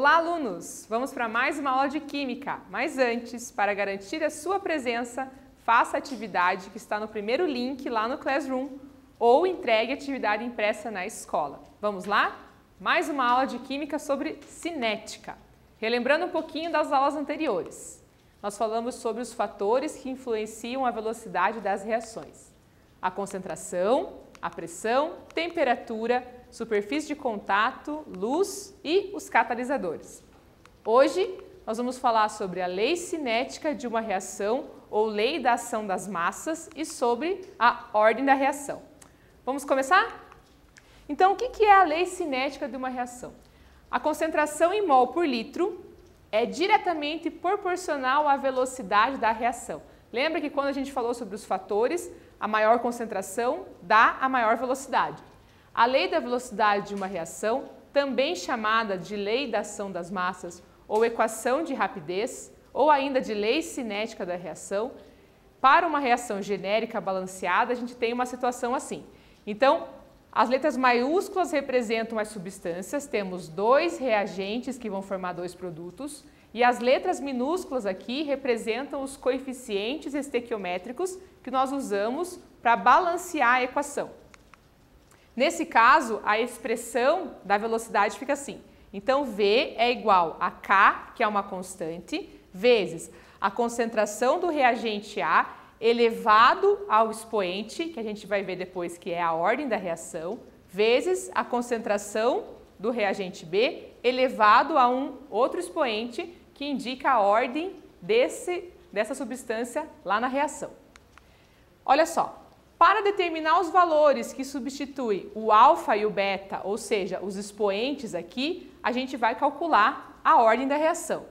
Olá, alunos! Vamos para mais uma aula de Química, mas antes, para garantir a sua presença, faça a atividade que está no primeiro link lá no Classroom ou entregue a atividade impressa na escola. Vamos lá? Mais uma aula de Química sobre cinética. Relembrando um pouquinho das aulas anteriores, nós falamos sobre os fatores que influenciam a velocidade das reações. A concentração, a pressão, temperatura, superfície de contato, luz e os catalisadores. Hoje nós vamos falar sobre a lei cinética de uma reação ou lei da ação das massas e sobre a ordem da reação. Vamos começar? Então, o que é a lei cinética de uma reação? A concentração em mol por litro é diretamente proporcional à velocidade da reação. Lembra que quando a gente falou sobre os fatores, a maior concentração dá a maior velocidade. A lei da velocidade de uma reação, também chamada de lei da ação das massas ou equação de rapidez, ou ainda de lei cinética da reação, para uma reação genérica balanceada, a gente tem uma situação assim. Então, as letras maiúsculas representam as substâncias, temos dois reagentes que vão formar dois produtos, e as letras minúsculas aqui representam os coeficientes estequiométricos que nós usamos para balancear a equação. Nesse caso, a expressão da velocidade fica assim. Então, V é igual a K, que é uma constante, vezes a concentração do reagente A elevado ao expoente, que a gente vai ver depois que é a ordem da reação, vezes a concentração do reagente B elevado a um outro expoente, que indica a ordem dessa substância lá na reação. Olha só. Para determinar os valores que substituem o alfa e o beta, ou seja, os expoentes aqui, a gente vai calcular a ordem da reação.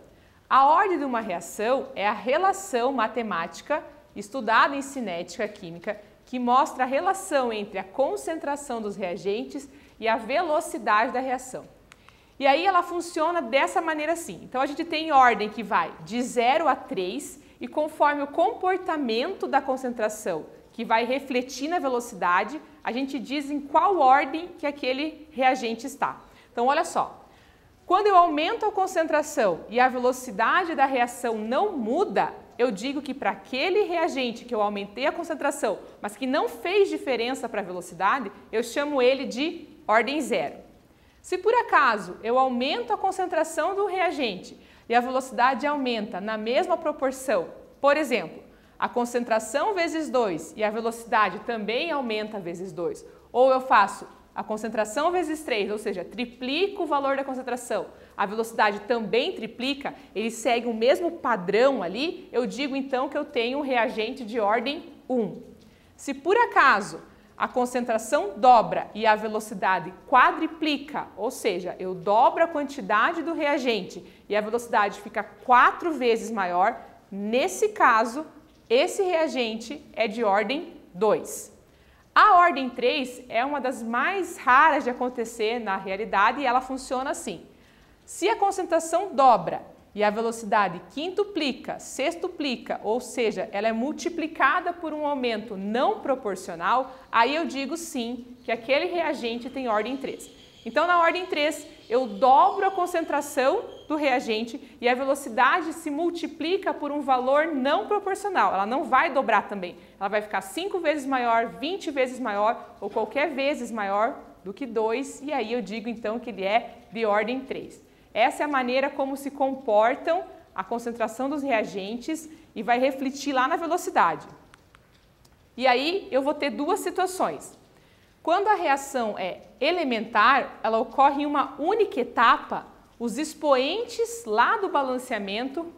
A ordem de uma reação é a relação matemática estudada em cinética química que mostra a relação entre a concentração dos reagentes e a velocidade da reação. E aí ela funciona dessa maneira assim. Então a gente tem ordem que vai de 0 a 3 e conforme o comportamento da concentração que vai refletir na velocidade, a gente diz em qual ordem que aquele reagente está. Então, olha só, quando eu aumento a concentração e a velocidade da reação não muda, eu digo que para aquele reagente que eu aumentei a concentração, mas que não fez diferença para a velocidade, eu chamo ele de ordem zero. Se por acaso eu aumento a concentração do reagente e a velocidade aumenta na mesma proporção, por exemplo, a concentração vezes 2 e a velocidade também aumenta vezes 2. Ou eu faço a concentração vezes 3, ou seja, triplico o valor da concentração, a velocidade também triplica, eles seguem o mesmo padrão ali, eu digo então que eu tenho um reagente de ordem 1. Se por acaso a concentração dobra e a velocidade quadriplica, ou seja, eu dobro a quantidade do reagente e a velocidade fica 4 vezes maior, nesse caso, esse reagente é de ordem 2. A ordem 3 é uma das mais raras de acontecer na realidade e ela funciona assim. Se a concentração dobra e a velocidade quintuplica, sextuplica, ou seja, ela é multiplicada por um aumento não proporcional, aí eu digo sim que aquele reagente tem ordem 3. Então, na ordem 3, eu dobro a concentração do reagente e a velocidade se multiplica por um valor não proporcional. Ela não vai dobrar também. Ela vai ficar 5 vezes maior, 20 vezes maior ou qualquer vezes maior do que 2. E aí eu digo então que ele é de ordem 3. Essa é a maneira como se comportam a concentração dos reagentes e vai refletir lá na velocidade. E aí eu vou ter duas situações. Quando a reação é elementar, ela ocorre em uma única etapa, os expoentes lá do balanceamento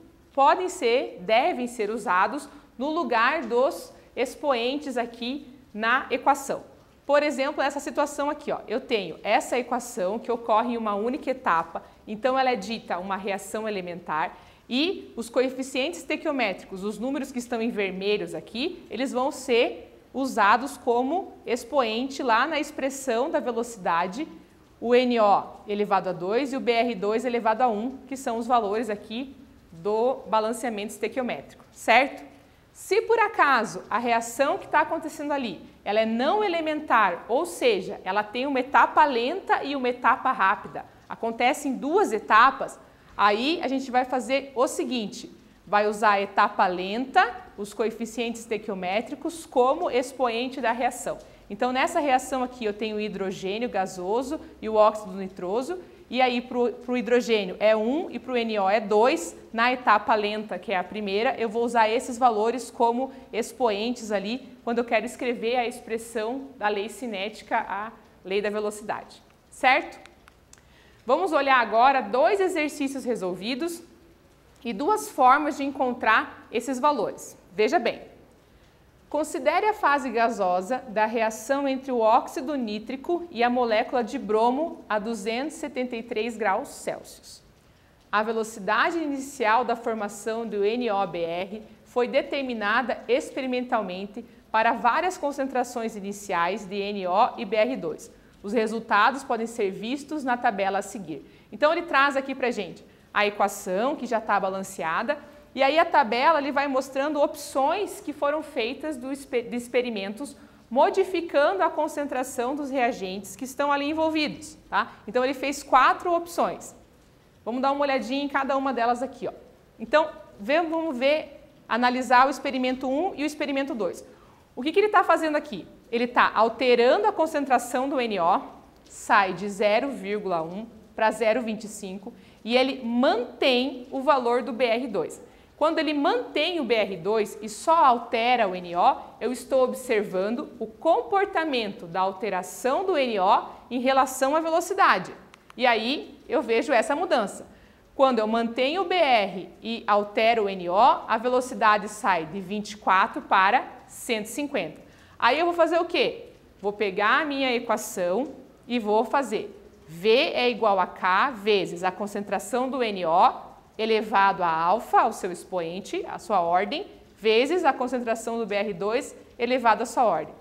devem ser usados no lugar dos expoentes aqui na equação. Por exemplo, essa situação aqui, ó, eu tenho essa equação que ocorre em uma única etapa, então ela é dita uma reação elementar e os coeficientes estequiométricos, os números que estão em vermelhos aqui, eles vão ser usados como expoente lá na expressão da velocidade, o NO elevado a 2 e o BR2 elevado a 1, que são os valores aqui do balanceamento estequiométrico, certo? Se por acaso a reação que está acontecendo ali, ela é não elementar, ou seja, ela tem uma etapa lenta e uma etapa rápida, acontece em duas etapas, Aí a gente vai fazer o seguinte, vai usar a etapa lenta, os coeficientes estequiométricos como expoente da reação. Então nessa reação aqui eu tenho o hidrogênio gasoso e o óxido nitroso, e aí para o hidrogênio é 1 e para o NO é 2. Na etapa lenta, que é a primeira, eu vou usar esses valores como expoentes ali, quando eu quero escrever a expressão da lei cinética, a lei da velocidade. Certo? Vamos olhar agora 2 exercícios resolvidos e 2 formas de encontrar esses valores. Veja bem. Considere a fase gasosa da reação entre o óxido nítrico e a molécula de bromo a 273 graus Celsius. A velocidade inicial da formação do NOBr foi determinada experimentalmente para várias concentrações iniciais de NO e BR2. Os resultados podem ser vistos na tabela a seguir. Então ele traz aqui para a gente a equação que já está balanceada, e aí a tabela ele vai mostrando opções que foram feitas de experimentos modificando a concentração dos reagentes que estão ali envolvidos. Tá? Então ele fez 4 opções. Vamos dar uma olhadinha em cada uma delas aqui. Ó. Então vamos analisar o experimento 1 e o experimento 2. O que ele está fazendo aqui? Ele está alterando a concentração do NO, sai de 0,1 para 0,25 e ele mantém o valor do BR2. Quando ele mantém o BR2 e só altera o NO, eu estou observando o comportamento da alteração do NO em relação à velocidade. E aí eu vejo essa mudança. Quando eu mantenho o BR e altero o NO, a velocidade sai de 24 para 150. Aí eu vou fazer o quê? Vou pegar a minha equação e vou fazer V é igual a K vezes a concentração do NO elevado a alfa, o seu expoente, a sua ordem, vezes a concentração do BR2 elevado à sua ordem.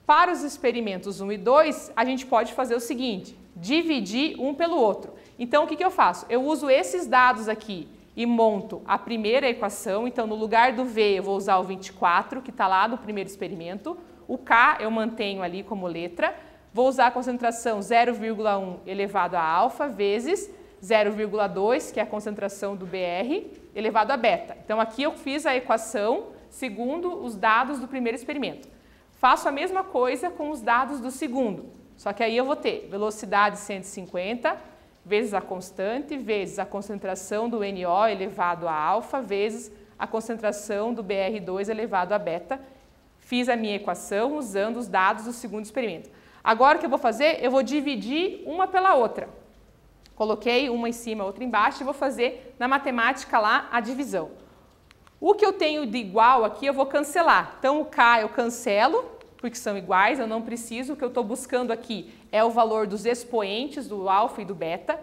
Para os experimentos 1 e 2, a gente pode fazer o seguinte, dividir um pelo outro. Então, o que eu faço? Eu uso esses dados aqui e monto a primeira equação. Então, no lugar do V, eu vou usar o 24, que está lá no primeiro experimento. O K eu mantenho ali como letra. Vou usar a concentração 0,1 elevado a alfa, vezes 0,2, que é a concentração do BR, elevado a beta. Então, aqui eu fiz a equação segundo os dados do primeiro experimento. Faço a mesma coisa com os dados do segundo, só que aí eu vou ter velocidade 150, vezes a constante, vezes a concentração do NO elevado a alfa, vezes a concentração do BR2 elevado a beta. Fiz a minha equação usando os dados do segundo experimento. Agora o que eu vou fazer? Eu vou dividir uma pela outra. Coloquei uma em cima, outra embaixo e vou fazer na matemática lá a divisão. O que eu tenho de igual aqui eu vou cancelar. Então o K eu cancelo, porque são iguais, eu não preciso. O que eu estou buscando aqui é o valor dos expoentes do alfa e do beta.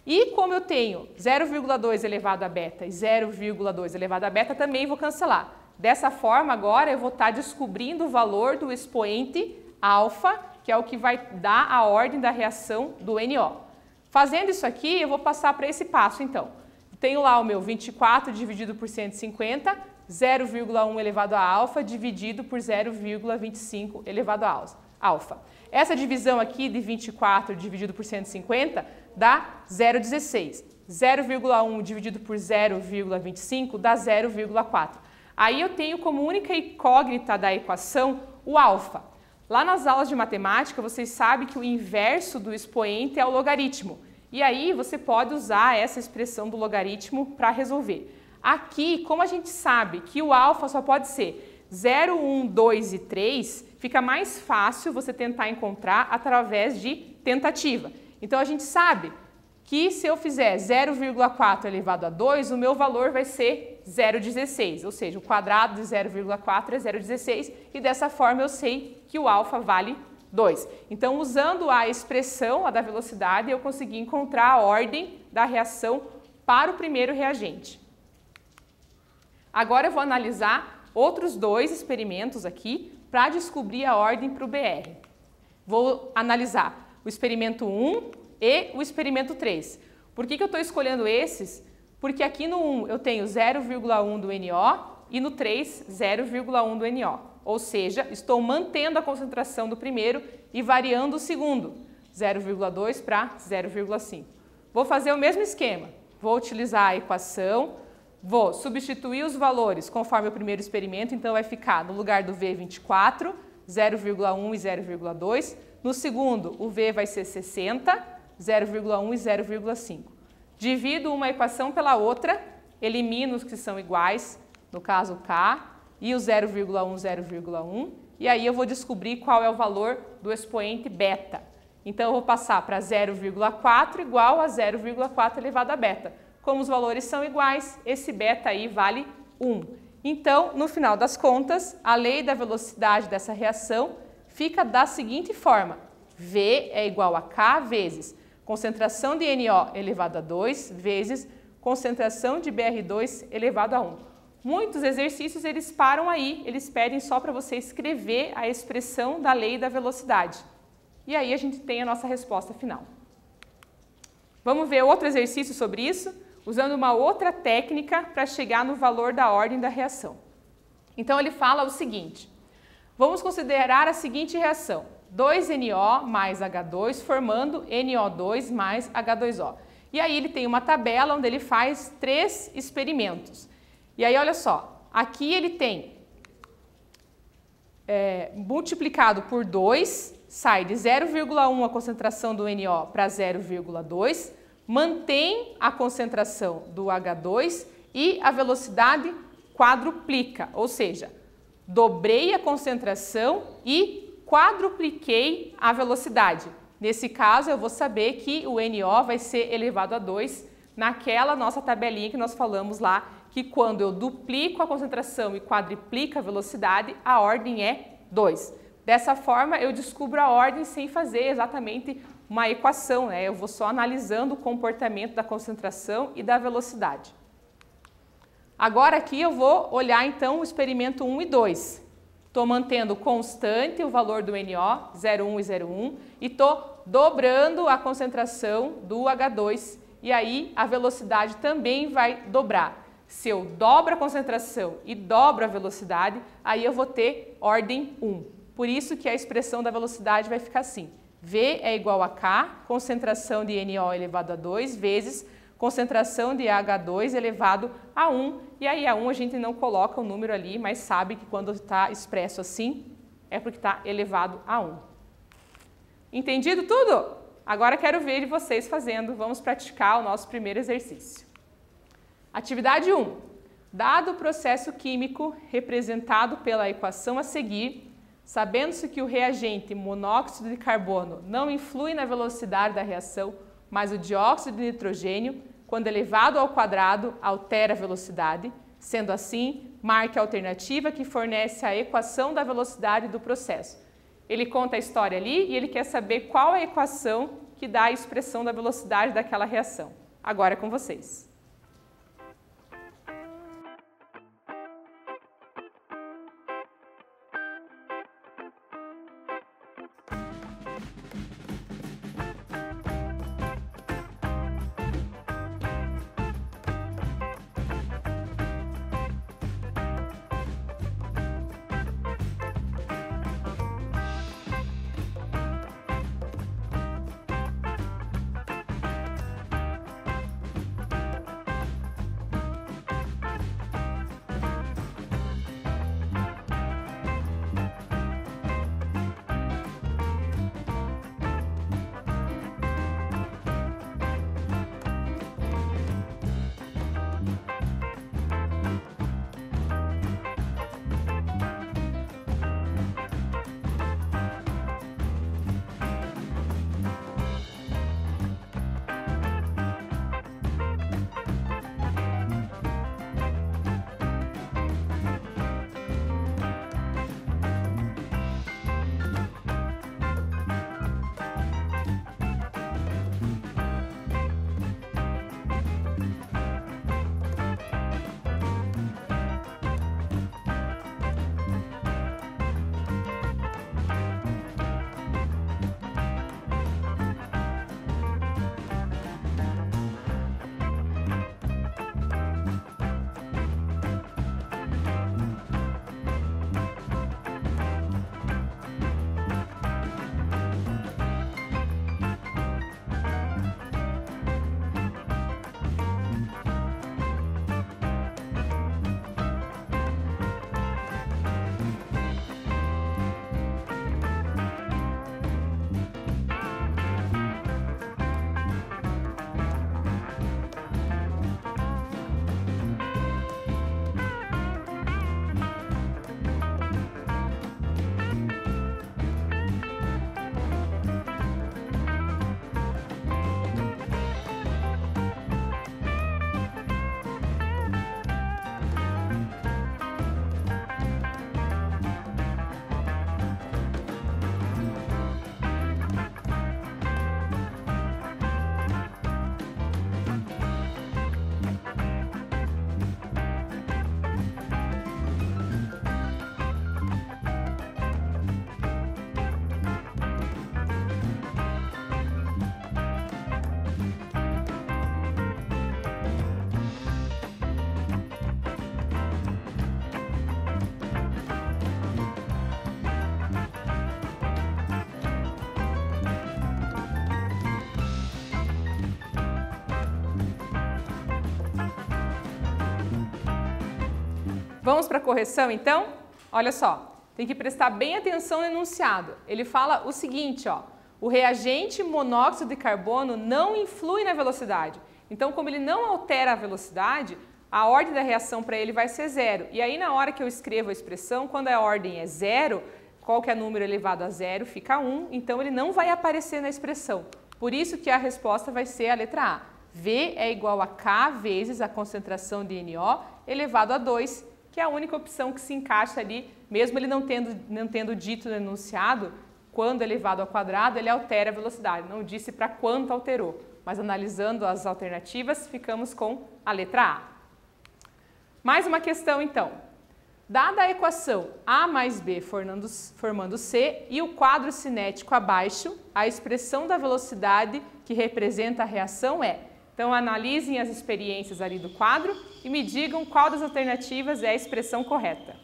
E como eu tenho 0,2 elevado a beta e 0,2 elevado a beta, também vou cancelar. Dessa forma, agora eu vou estar descobrindo o valor do expoente alfa, que é o que vai dar a ordem da reação do NO. Fazendo isso aqui, eu vou passar para esse passo, então. Tenho lá o meu 24 dividido por 150, 0,1 elevado a alfa dividido por 0,25 elevado a alfa. Essa divisão aqui de 24 dividido por 150 dá 0,16. 0,1 dividido por 0,25 dá 0,4. Aí eu tenho como única incógnita da equação o alfa. Lá nas aulas de matemática, vocês sabem que o inverso do expoente é o logaritmo. E aí você pode usar essa expressão do logaritmo para resolver. Aqui, como a gente sabe que o alfa só pode ser 0, 1, 2 e 3, fica mais fácil você tentar encontrar através de tentativa. Então a gente sabe que se eu fizer 0,4 elevado a 2, o meu valor vai ser 0,16, ou seja, o quadrado de 0,4 é 0,16 e dessa forma eu sei que o alfa vale 2. Então, usando a expressão, a da velocidade, eu consegui encontrar a ordem da reação para o primeiro reagente. Agora eu vou analisar outros 2 experimentos aqui para descobrir a ordem para o BR. Vou analisar o experimento 1 e o experimento 3. Por que eu estou escolhendo esses? Porque aqui no 1 eu tenho 0,1 do NO e no 3, 0,1 do NO. Ou seja, estou mantendo a concentração do primeiro e variando o segundo, 0,2 para 0,5. Vou fazer o mesmo esquema. Vou utilizar a equação, vou substituir os valores conforme o primeiro experimento, então vai ficar no lugar do V 24, 0,1 e 0,2. No segundo, o V vai ser 60, 0,1 e 0,5. Divido uma equação pela outra, elimino os que são iguais, no caso K, e o 0,1, 0,1, e aí eu vou descobrir qual é o valor do expoente beta. Então eu vou passar para 0,4 igual a 0,4 elevado a beta. Como os valores são iguais, esse beta aí vale 1. Então, no final das contas, a lei da velocidade dessa reação fica da seguinte forma: V é igual a K vezes concentração de NO elevado a 2 vezes concentração de BR2 elevado a 1. Muitos exercícios eles param aí, eles pedem só para você escrever a expressão da lei da velocidade. E aí a gente tem a nossa resposta final. Vamos ver outro exercício sobre isso, usando uma outra técnica para chegar no valor da ordem da reação. Então ele fala o seguinte: vamos considerar a seguinte reação: 2NO mais H2 formando NO2 mais H2O. E aí ele tem uma tabela onde ele faz 3 experimentos. E aí olha só, aqui ele tem multiplicado por 2, sai de 0,1 a concentração do NO para 0,2, mantém a concentração do H2 e a velocidade quadruplica, ou seja, dobrei a concentração e quadrupliquei a velocidade. Nesse caso, eu vou saber que o NO vai ser elevado a 2 naquela nossa tabelinha que nós falamos lá, que quando eu duplico a concentração e quadruplico a velocidade, a ordem é 2. Dessa forma, eu descubro a ordem sem fazer exatamente uma equação, né? Eu vou só analisando o comportamento da concentração e da velocidade. Agora aqui eu vou olhar então o experimento 1 e 2. Estou mantendo constante o valor do NO, 0,1 e 0,1, e estou dobrando a concentração do H2, e aí a velocidade também vai dobrar. Se eu dobro a concentração e dobro a velocidade, aí eu vou ter ordem 1. Por isso que a expressão da velocidade vai ficar assim: V é igual a K, concentração de NO elevado a 2, vezes concentração de H2 elevado a 1. E aí a 1 a gente não coloca o número ali, mas sabe que quando está expresso assim, é porque está elevado a 1. Entendido tudo? Agora quero ver vocês fazendo. Vamos praticar o nosso primeiro exercício. Atividade 1. Dado o processo químico representado pela equação a seguir, sabendo-se que o reagente monóxido de carbono não influi na velocidade da reação, mas o dióxido de nitrogênio, quando elevado ao quadrado, altera a velocidade. Sendo assim, marque a alternativa que fornece a equação da velocidade do processo. Ele conta a história ali e ele quer saber qual é a equação que dá a expressão da velocidade daquela reação. Agora é com vocês. Vamos para a correção, então? Olha só, tem que prestar bem atenção no enunciado. Ele fala o seguinte, ó, o reagente monóxido de carbono não influi na velocidade. Então, como ele não altera a velocidade, a ordem da reação para ele vai ser 0. E aí, na hora que eu escrevo a expressão, quando a ordem é 0, qualquer número elevado a 0 fica 1, então ele não vai aparecer na expressão. Por isso que a resposta vai ser a letra A. V é igual a K vezes a concentração de NO elevado a 2, que é a única opção que se encaixa ali, mesmo ele não tendo dito no enunciado, quando elevado ao quadrado, ele altera a velocidade. Não disse para quanto alterou, mas analisando as alternativas, ficamos com a letra A. Mais uma questão, então. Dada a equação A mais B formando C e o quadro cinético abaixo, a expressão da velocidade que representa a reação é... Então, analisem as experiências ali do quadro e me digam qual das alternativas é a expressão correta.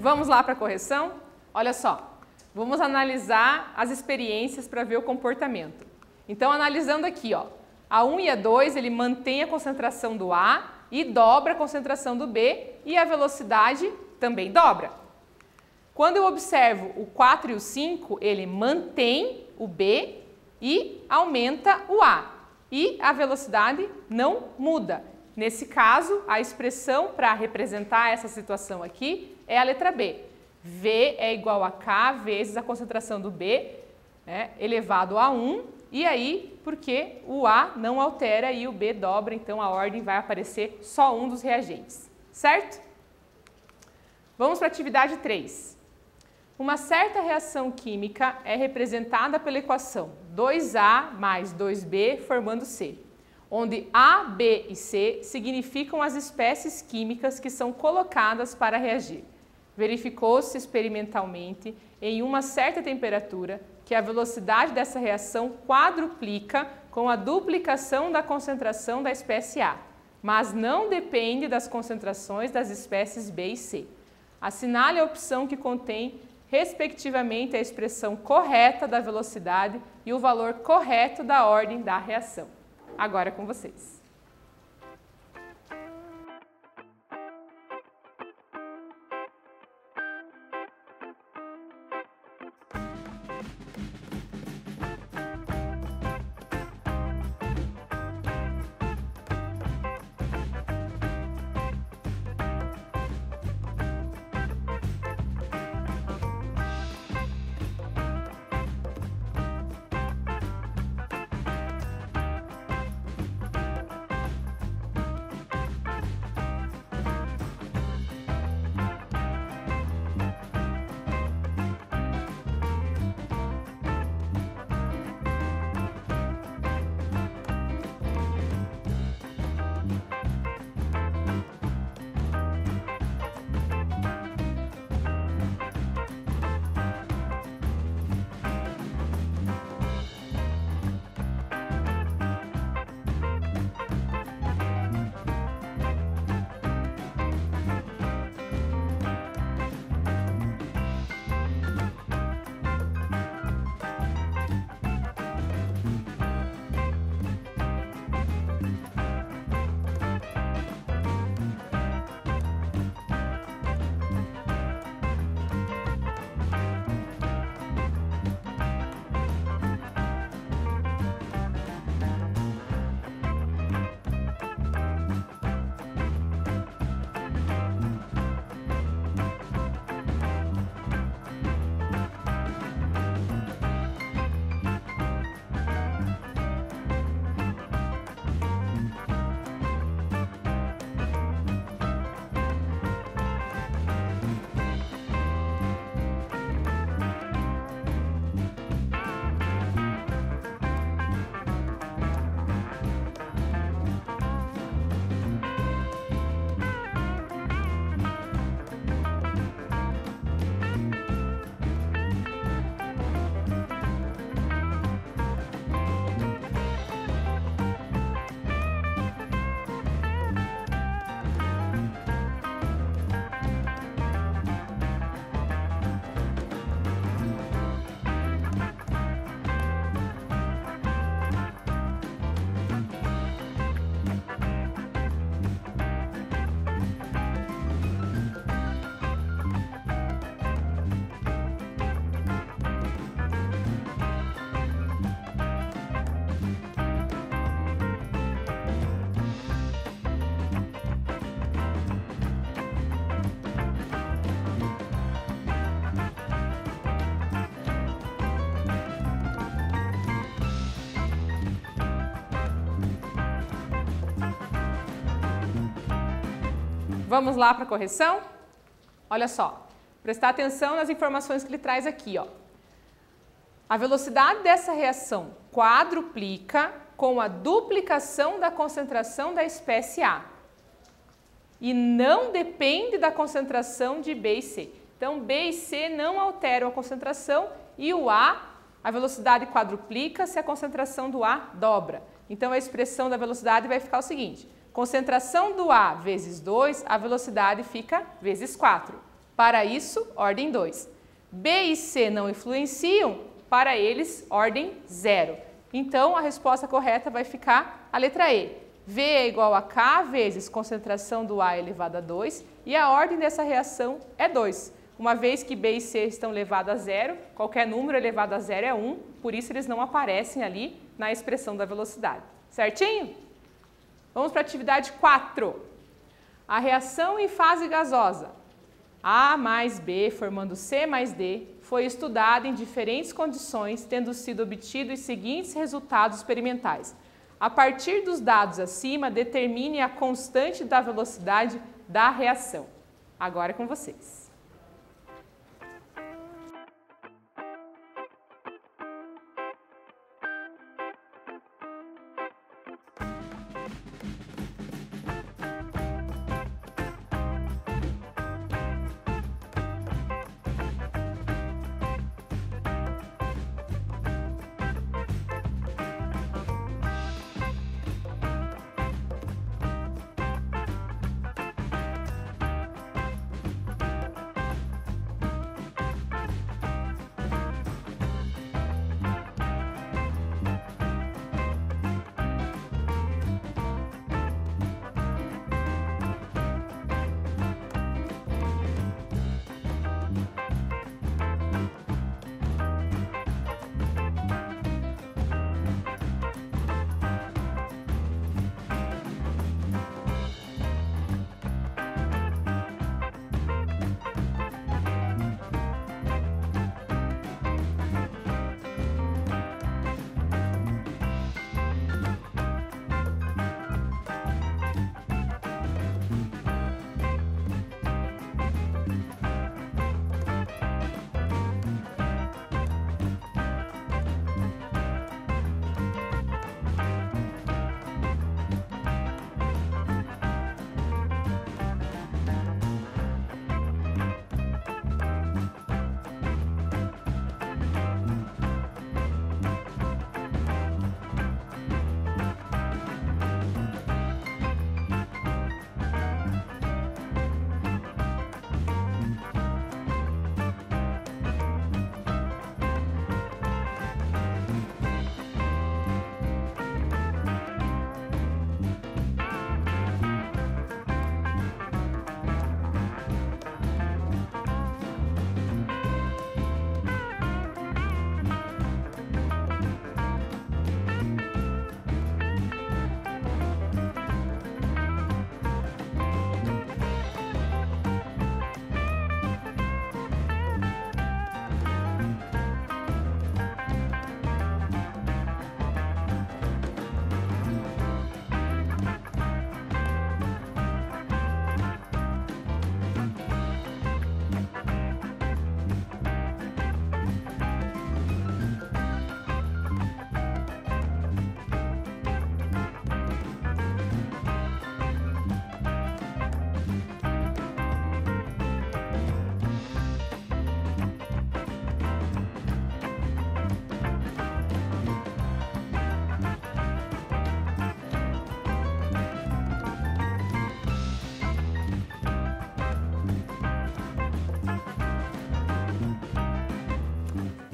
Vamos lá para a correção? Olha só, vamos analisar as experiências para ver o comportamento. Então, analisando aqui, ó, a 1 e a 2, ele mantém a concentração do A e dobra a concentração do B e a velocidade também dobra. Quando eu observo o 4 e o 5, ele mantém o B e aumenta o A. E a velocidade não muda. Nesse caso, a expressão para representar essa situação aqui é a letra B. V é igual a K vezes a concentração do B, né, elevado a 1. E aí, porque o A não altera e o B dobra, então a ordem vai aparecer só um dos reagentes. Certo? Vamos para a atividade 3. Uma certa reação química é representada pela equação 2A mais 2B formando C, onde A, B e C significam as espécies químicas que são colocadas para reagir. Verificou-se experimentalmente, em uma certa temperatura, que a velocidade dessa reação quadruplica com a duplicação da concentração da espécie A, mas não depende das concentrações das espécies B e C. Assinale a opção que contém, respectivamente, a expressão correta da velocidade e o valor correto da ordem da reação. Agora é com vocês. Vamos lá para a correção? Olha só, prestar atenção nas informações que ele traz aqui, ó. A velocidade dessa reação quadruplica com a duplicação da concentração da espécie A e não depende da concentração de B e C. Então, B e C não alteram a concentração e o A, a velocidade quadruplica se a concentração do A dobra. Então, a expressão da velocidade vai ficar o seguinte: concentração do A vezes 2, a velocidade fica vezes 4. Para isso, ordem 2. B e C não influenciam, para eles, ordem 0. Então, a resposta correta vai ficar a letra E. V é igual a K vezes concentração do A elevado a 2 e a ordem dessa reação é 2. Uma vez que B e C estão elevados a 0, qualquer número elevado a 0 é 1, por isso eles não aparecem ali na expressão da velocidade. Certinho? Vamos para a atividade 4. A reação em fase gasosa A mais B formando C mais D foi estudada em diferentes condições, tendo sido obtidos os seguintes resultados experimentais. A partir dos dados acima, determine a constante da velocidade da reação. Agora é com vocês.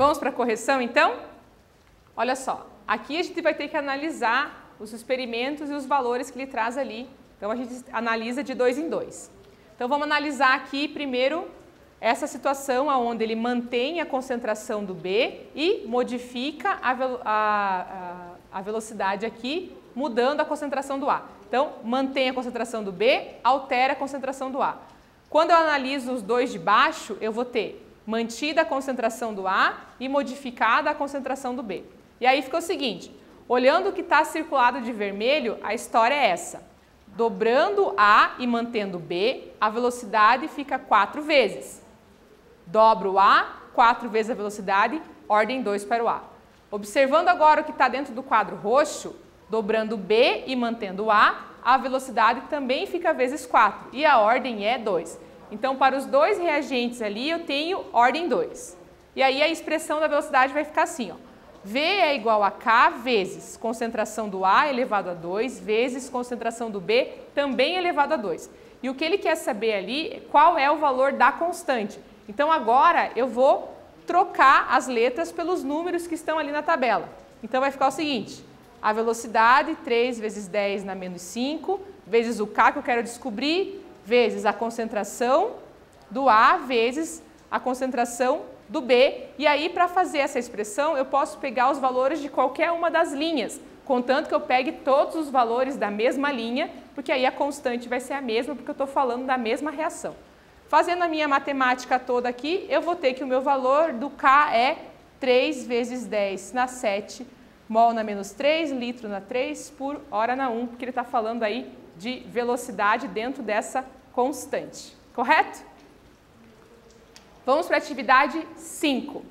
Vamos para a correção, então? Olha só, aqui a gente vai ter que analisar os experimentos e os valores que ele traz ali. Então, a gente analisa de 2 em 2. Então, vamos analisar aqui primeiro essa situação onde ele mantém a concentração do B e modifica a velocidade aqui, mudando a concentração do A. Então, mantém a concentração do B, altera a concentração do A. Quando eu analiso os dois de baixo, eu vou ter mantida a concentração do A e modificada a concentração do B. E aí fica o seguinte, olhando o que está circulado de vermelho, a história é essa. Dobrando A e mantendo B, a velocidade fica 4 vezes. Dobro A, 4 vezes a velocidade, ordem 2 para o A. Observando agora o que está dentro do quadro roxo, dobrando B e mantendo a velocidade também fica vezes 4 e a ordem é 2. Então, para os dois reagentes ali, eu tenho ordem 2. E aí a expressão da velocidade vai ficar assim, ó. V é igual a K vezes concentração do A elevado a 2 vezes concentração do B também elevado a 2. E o que ele quer saber ali é qual é o valor da constante. Então, agora eu vou trocar as letras pelos números que estão ali na tabela. Então, vai ficar o seguinte, a velocidade, 3 vezes 10 na menos 5, vezes o K que eu quero descobrir, vezes a concentração do A, vezes a concentração do B. E aí, para fazer essa expressão, eu posso pegar os valores de qualquer uma das linhas, contanto que eu pegue todos os valores da mesma linha, porque aí a constante vai ser a mesma, porque eu estou falando da mesma reação. Fazendo a minha matemática toda aqui, eu vou ter que o meu valor do K é 3 vezes 10 na 7, mol na menos 3, litro na 3, por hora na 1, porque ele está falando aí de velocidade dentro dessa constante. Correto? Vamos para a atividade 5.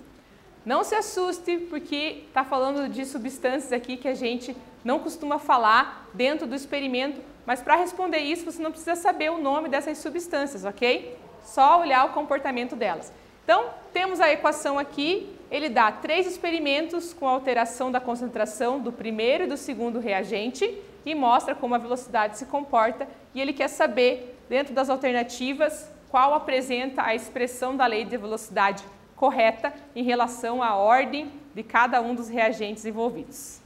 Não se assuste, porque está falando de substâncias aqui que a gente não costuma falar dentro do experimento, mas para responder isso você não precisa saber o nome dessas substâncias, ok? Só olhar o comportamento delas. Então, temos a equação aqui, ele dá 3 experimentos com alteração da concentração do primeiro e do segundo reagente e mostra como a velocidade se comporta e ele quer saber, dentro das alternativas, qual apresenta a expressão da lei de velocidade correta em relação à ordem de cada um dos reagentes envolvidos.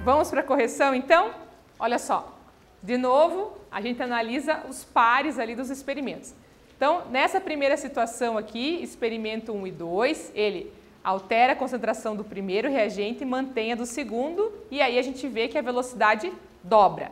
Vamos para a correção, então? Olha só, de novo, a gente analisa os pares ali dos experimentos. Então, nessa primeira situação aqui, experimento 1 e 2, ele altera a concentração do primeiro reagente e mantém a do segundo, e aí a gente vê que a velocidade dobra.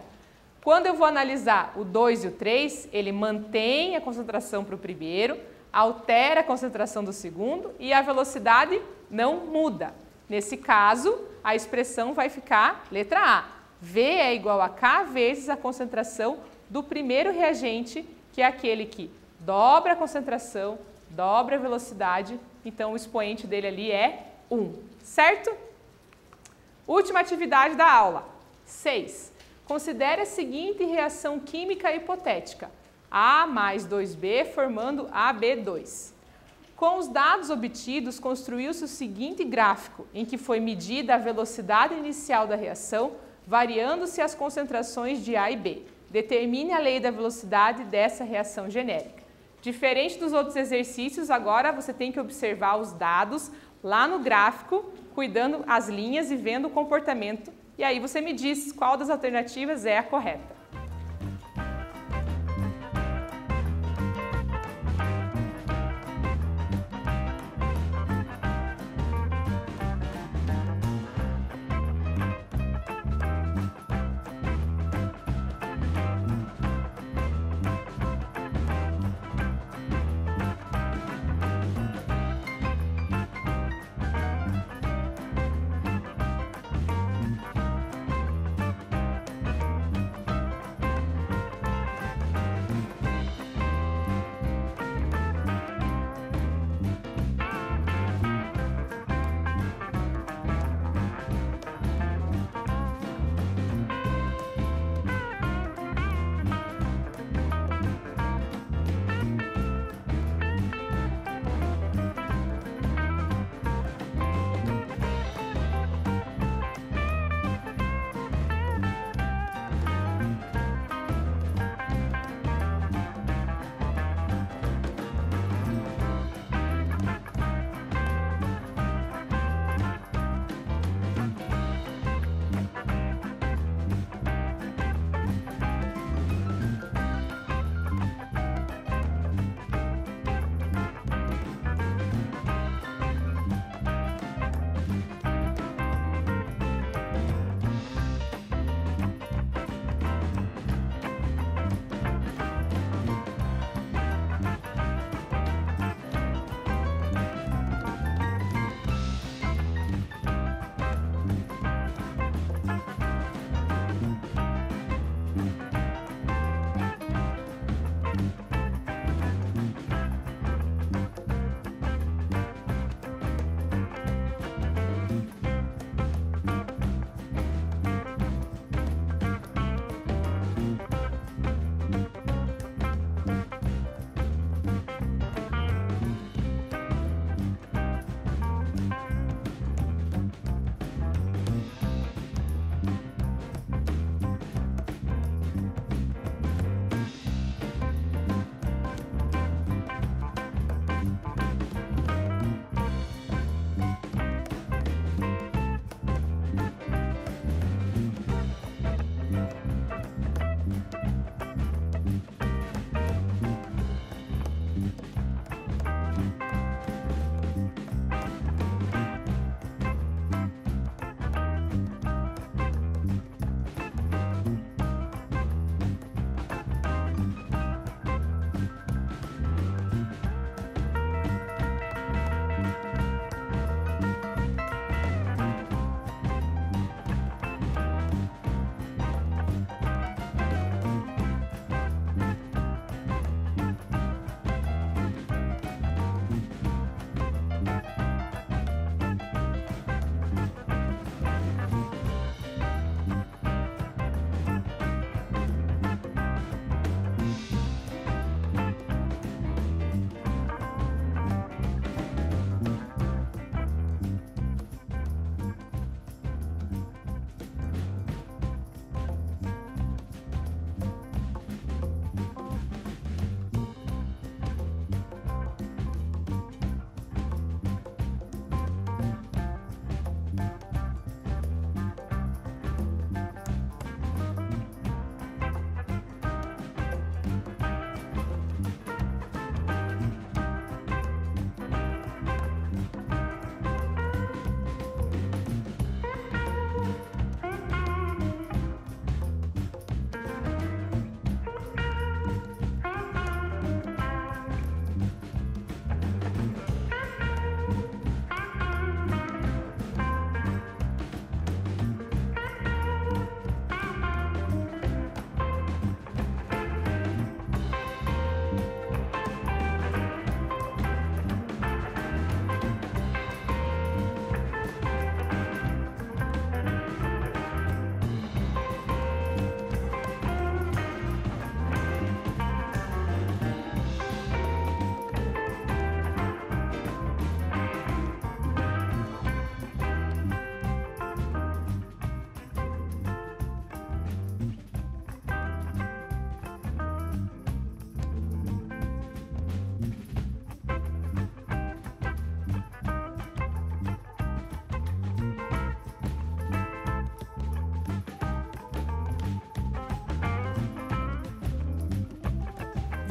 Quando eu vou analisar o 2 e o 3, ele mantém a concentração para o primeiro, altera a concentração do segundo e a velocidade não muda. Nesse caso, a expressão vai ficar letra A. V é igual a K vezes a concentração do primeiro reagente, que é aquele que dobra a concentração, dobra a velocidade, então o expoente dele ali é 1, certo? Última atividade da aula, 6. Considere a seguinte reação química hipotética, A mais 2B formando AB2. Com os dados obtidos, construiu-se o seguinte gráfico, em que foi medida a velocidade inicial da reação, variando-se as concentrações de A e B. Determine a lei da velocidade dessa reação genérica. Diferente dos outros exercícios, agora você tem que observar os dados lá no gráfico, cuidando as linhas e vendo o comportamento. E aí você me diz qual das alternativas é a correta.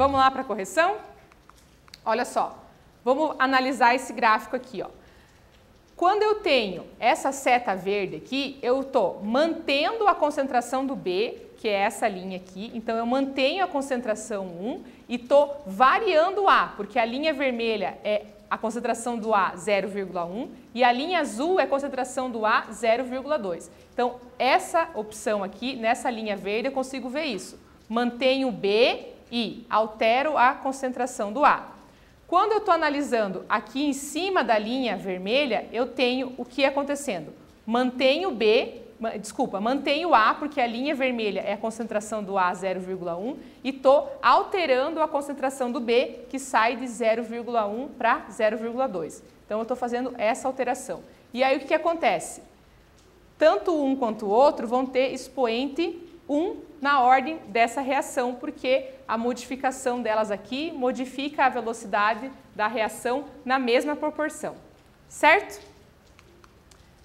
Vamos lá para a correção? Olha só, vamos analisar esse gráfico aqui, ó. Quando eu tenho essa seta verde aqui, eu estou mantendo a concentração do B, que é essa linha aqui, então eu mantenho a concentração 1 e estou variando o A, porque a linha vermelha é a concentração do A 0,1 e a linha azul é a concentração do A 0,2. Então, essa opção aqui, nessa linha verde, eu consigo ver isso. Mantenho o B e altero a concentração do A. Quando eu estou analisando aqui em cima da linha vermelha, eu tenho o que acontecendo? Mantenho o A, porque a linha vermelha é a concentração do A 0,1 e estou alterando a concentração do B, que sai de 0,1 para 0,2. Então, eu estou fazendo essa alteração. E aí, o que acontece? Tanto um quanto o outro vão ter expoente 1 na ordem dessa reação, porque a modificação delas aqui modifica a velocidade da reação na mesma proporção, certo?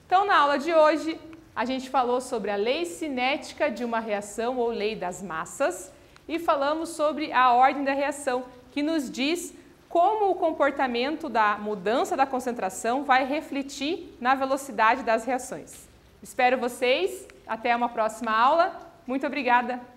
Então, na aula de hoje, a gente falou sobre a lei cinética de uma reação ou lei das massas e falamos sobre a ordem da reação, que nos diz como o comportamento da mudança da concentração vai refletir na velocidade das reações. Espero vocês, até uma próxima aula. Muito obrigada!